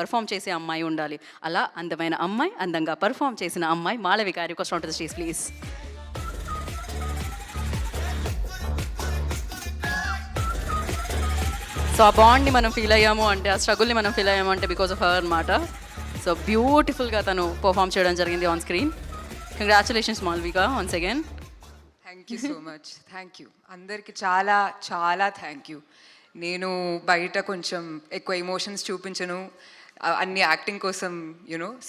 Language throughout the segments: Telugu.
పర్ఫామ్ చేసే అమ్మాయి ఉండాలి. అలా అందమైన అమ్మాయి, అందంగా పర్ఫామ్ చేసిన అమ్మాయి Malavika. Request on to the stage please. So ఆ బాండ్ని మనం ఫీల్ అయ్యాము అంటే, ఆ స్ట్రగుల్ని మనం ఫీల్ అయ్యాము అంటే బికాస్ ఆఫ్ హర్ అనమాట. సో బ్యూటిఫుల్గా తను పర్ఫామ్ చేయడం జరిగింది on screen. Congratulations Malvika once again. Thank you so much. Thank you అందరికి, చాలా చాలా థ్యాంక్ యూ. నేను బయట కొంచెం ఎక్కువ ఎమోషన్స్ చూపించను, అన్ని యాక్టింగ్ కోసం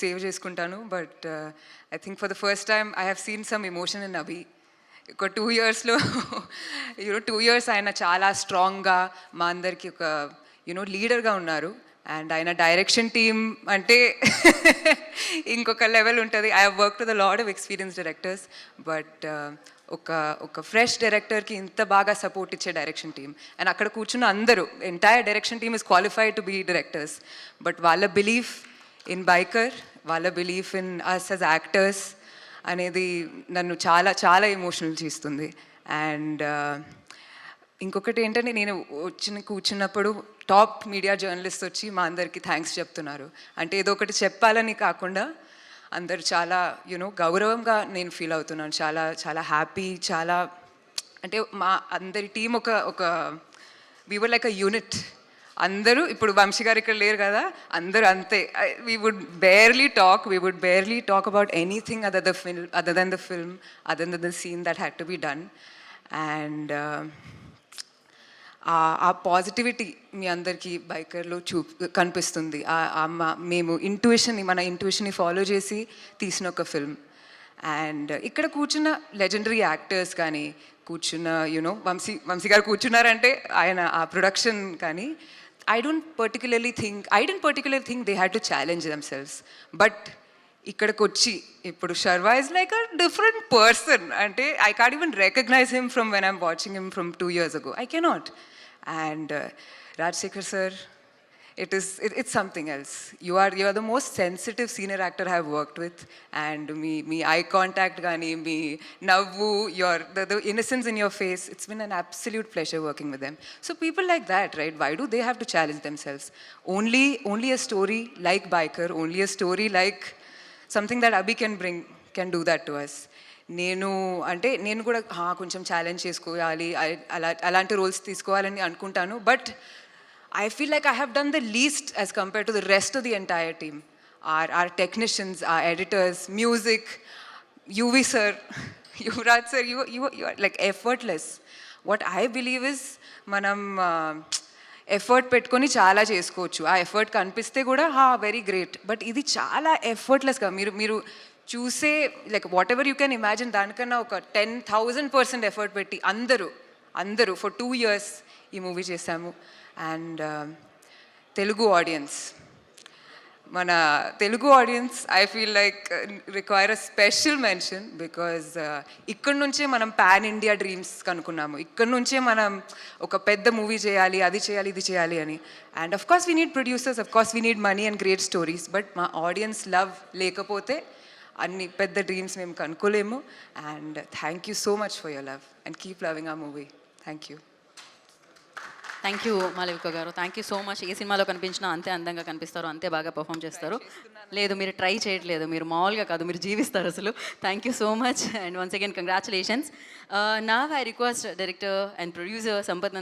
సేవ్ చేసుకుంటాను. But I think for the first time I have seen some emotion in Abhi. ఒక 2 yearsలో 2 years ఆయన చాలా స్ట్రాంగ్గా మా అందరికి ఒక లీడర్గా ఉన్నారు. అండ్ ఆయన డైరెక్షన్ టీమ్ అంటే ఇంకొక లెవెల్ ఉంటుంది. I have work with a lot of experience directors, but ఒక ఫ్రెష్ డైరెక్టర్కి ఇంత బాగా సపోర్ట్ ఇచ్చే డైరెక్షన్ టీమ్. అండ్ అక్కడ కూర్చున్న అందరూ, entire direction team is qualified to be directors. But వాళ్ళ బిలీఫ్ ఇన్ బైకర్, వాళ్ళ belief in us as actors అనేది నన్ను చాలా చాలా ఎమోషనల్ చేస్తుంది. అండ్ ఇంకొకటి ఏంటంటే, నేను కూర్చున్నప్పుడు టాప్ మీడియా జర్నలిస్ట్ వచ్చి మా అందరికీ థ్యాంక్స్ చెప్తున్నారు. అంటే ఏదో ఒకటి చెప్పాలని కాకుండా అందరు చాలా గౌరవంగా నేను ఫీల్ అవుతున్నాను. చాలా చాలా హ్యాపీ. చాలా అంటే మా అందరి టీం ఒక we were like a unit. అందరూ ఇప్పుడు వంశీ గారు ఇక్కడ లేరు కదా, అందరూ అంతే. We would barely talk about anything other than the film, other than the scene that had to be done. And ఆ పాజిటివిటీ మీ అందరికీ బైకర్లో కనిపిస్తుంది. మేము మన ఇంట్యూషన్ని ఫాలో చేసి తీసిన ఒక ఫిల్మ్. అండ్ ఇక్కడ కూర్చున్న లెజెండరీ యాక్టర్స్ కానీ, కూర్చున్న వంశీ గారు కూర్చున్నారంటే ఆయన ఆ ప్రొడక్షన్ కానీ, I didn't particularly think they had to challenge themselves. But ఇక్కడికి వచ్చి ఇప్పుడు Sharwa is like a different person. అంటే I can't even recognise him from when I'm watching him from 2 years ago. I cannot. And Rajsekhar sir, it's something else. You are the most sensitive senior actor I have worked with. And me eye contact gaani, me navvu, the innocence in your face, it's been an absolute pleasure working with them. So people like that, right, why do they have to challenge themselves? Only a story like Biker, only a story like something that Abhi can do that to us. నేను కూడా కొంచెం ఛాలెంజ్ చేసుకోవాలి, అలాంటి రోల్స్ తీసుకోవాలని అనుకుంటాను. But I feel like I have done the least as compared to the rest of the entire team. Our technicians, our editors, music, UV sir, Yuvraj sir, you are like effortless. What I believe is మనం ఎఫర్ట్ పెట్టుకొని చాలా చేసుకోవచ్చు. ఆ ఎఫర్ట్ కనిపిస్తే కూడా వెరీ గ్రేట్. బట్ ఇది చాలా ఎఫర్ట్లెస్గా మీరు చూసే like what ever you can imagine, దానికన్నా ఒక 10,000% ఎఫర్ట్ పెట్టి అందరూ ఫర్ 2 years ఈ మూవీ చేశాము. అండ్ మన Telugu audience I feel like require a special mention. Because ఇక్కడ నుంచే మనం పాన్ ఇండియా డ్రీమ్స్ కనుక్కున్నాము. ఇక్కడ నుంచే మనం ఒక పెద్ద మూవీ చేయాలి, అది చేయాలి, ఇది చేయాలి అని. And of course we need producers, of course we need money and great stories. But మా ఆడియన్స్ లవ్ లేకపోతే అన్ని పెద్ద డ్రీమ్స్ మేము కనుక్కోలేము. And thank you so much for your love and keep loving the movie. Thank you. Thank you Malavika garu, thank you so much. ఏ సినిమాలో కనిపించినా అంతే అందంగా కనిపిస్తారు, అంతే బాగా పర్ఫామ్ చేస్తారు. లేదు, మీరు ట్రై చేయట్లేదు, మీరు మామూలుగా కాదు, మీరు జీవిస్తారు అసలు. Thank you so much and once again congratulations. నా I request director and producer Sampath